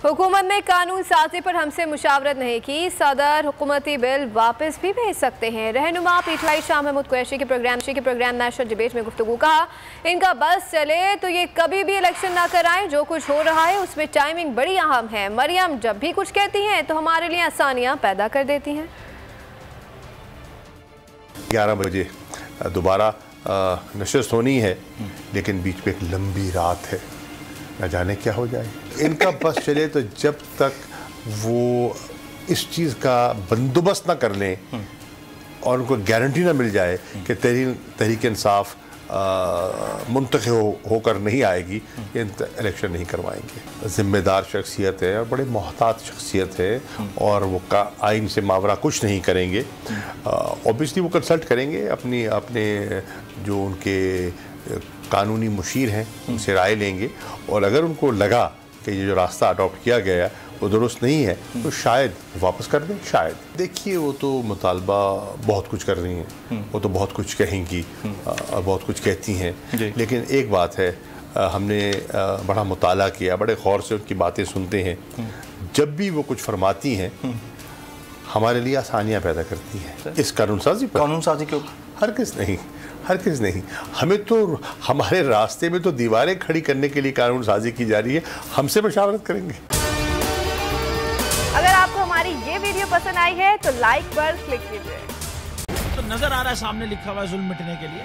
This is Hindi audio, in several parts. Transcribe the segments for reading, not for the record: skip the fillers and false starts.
हुकूमत ने कानून साजी पर हमसे मुशावरत नहीं की, सदर हुकूमती बिल वापस भी भेज सकते हैं। रहनुमा पीटीआई शाह महमूद कुरैशी के प्रोग्राम नेशनल डिबेट में गुफ्तगू कहा, इनका बस चले तो ये कभी भी इलेक्शन ना कराएं। जो कुछ हो रहा है उसमें टाइमिंग बड़ी अहम है। मरियम जब भी कुछ कहती हैं तो हमारे लिए आसानियाँ पैदा कर देती हैं। 11 बजे दोबारा नशस्त होनी है, लेकिन बीच में एक लंबी रात है, न जाने क्या हो जाए। इनका बस चले तो जब तक वो इस चीज़ का बंदोबस्त ना कर लें और उनको गारंटी ना मिल जाए कि तहरीक इंसाफ मुंतखब होकर नहीं आएगी, ये इलेक्शन नहीं करवाएंगे। ज़िम्मेदार शख्सियत है और बड़े मोहतात शख्सियत है और वो आइन से मावरा कुछ नहीं करेंगे। ऑब्वियसली वो कंसल्ट करेंगे अपने जो उनके कानूनी मुशीर हैं, उनसे राय लेंगे और अगर उनको लगा कि ये जो रास्ता अडॉप्ट किया गया वो दुरुस्त नहीं है तो शायद वापस कर दें। शायद देखिए, वो तो मुतालबा बहुत कुछ कर रही हैं, वो तो बहुत कुछ कहेंगी और बहुत कुछ कहती हैं, लेकिन एक बात है, हमने बड़ा मुताला किया, बड़े गौर से उनकी बातें सुनते हैं। जब भी वो कुछ फरमाती हैं हमारे लिए आसानियाँ पैदा करती हैं। इस कानून साजी के ऊपर हरगिज़ नहीं। हमें तो हमारे रास्ते में तो दीवारें खड़ी करने के लिए कानून साजी की जा रही है, हमसे मशावरत करेंगे। अगर आपको हमारी ये वीडियो पसंद आई है तो लाइक पर क्लिक कीजिए। तो नजर आ रहा है सामने लिखा हुआ है जुल्म मिटने के लिए।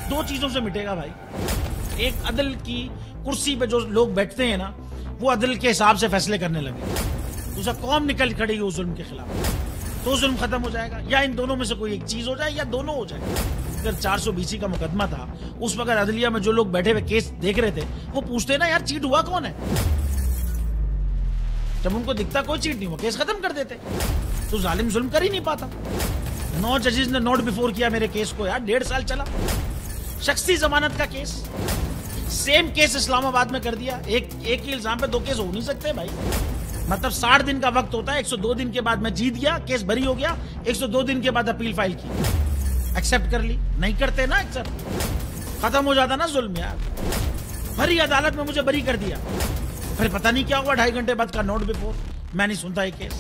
दो चीजों से मिटेगा भाई, एक अदल की कुर्सी पे जो लोग बैठते हैं ना, वो अदल के हिसाब से फैसले करने लगे, दूसरा कौम निकल खड़ेगी उस जुल्म के खिलाफ, तो जुल्म खत्म हो जाएगा। या इन दोनों में से कोई एक चीज हो जाए या दोनों हो जाए। अगर 420 का मुकदमा था, उस वक्त अदलिया में जो लोग बैठे हुए केस देख रहे थे वो पूछते ना, यार चीट हुआ कौन है? जब उनको दिखता कोई चीट नहीं हुआ, केस खत्म कर देते। तो जालिम जुल्म कर ही नहीं पाता। 9 जजेस ने नोट बिफोर किया मेरे केस को, यार 1.5 साल चला। शख्सी जमानत का केस, सेम केस इस्लामाबाद में कर दिया। एक ही इल्जाम पे 2 केस हो नहीं सकते भाई। मतलब 60 दिन का वक्त होता है, 102 दिन के बाद मैं जीत गया, केस बरी हो गया, 102 दिन के बाद अपील फाइल की, एक्सेप्ट कर ली। नहीं करते ना एक्सेप्ट, खत्म हो जाता ना जुल्म यार। भरी अदालत में मुझे बरी कर दिया, फिर पता नहीं क्या हुआ, 2.5 घंटे बाद का नोट बिफोर, मैं नहीं सुनता ये केस।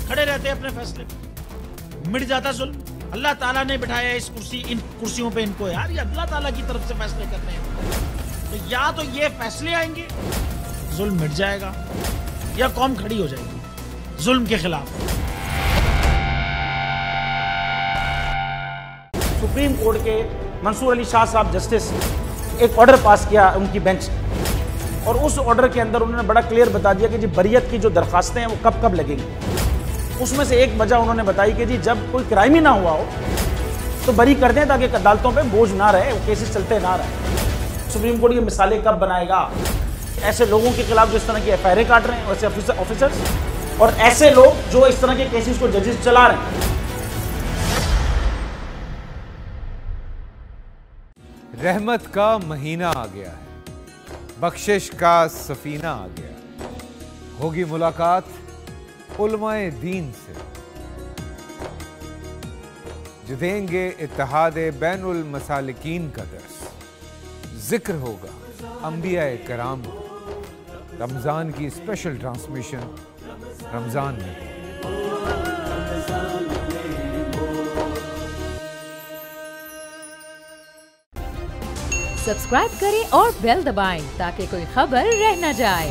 खड़े रहते अपने फैसले पे, मिट जाता जुल्म। अल्लाह ताला ने बिठाया इस इन कुर्सियों पे इनको, यार ये अल्लाह ताला की तरफ से फैसले करने हैं। तो या तो ये फैसले आएंगे, जुल्म मिट जाएगा, या कौम खड़ी हो जाएगी जुल्म के खिलाफ। सुप्रीम कोर्ट के मंसूर अली शाह साहब जस्टिस एक ऑर्डर पास किया उनकी बेंच, और उस ऑर्डर के अंदर उन्होंने बड़ा क्लियर बता दिया कि जी बरियत की जो दरखास्तें हैं वो कब कब लगेंगी। उसमें से एक वजह उन्होंने बताई कि जी जब कोई क्राइम ही ना हुआ हो तो बरी कर दें, ताकि अदालतों पे बोझ ना रहे, वो केसेस चलते ना रहे। सुप्रीम कोर्ट ये मिसालें कब बनाएगा? ऐसे लोगों के खिलाफ जो इस तरह की एफआईआर काट रहे हैं, वैसे ऑफिसर्स, और ऐसे लोग जो इस तरह के केसेस को जजेस चला रहे हैं। रहमत का महीना आ गया है, बख्शिश का सफीना आ गया, होगी मुलाकात उलमाए दीन से, जो देंगे इत्तेहादे बैनुल मसालिकीन का दर्स, जिक्र होगा अंबियाए कराम, रमजान की स्पेशल ट्रांसमिशन रमजान में। सब्सक्राइब करें और बेल दबाएं ताकि कोई खबर रह न जाए।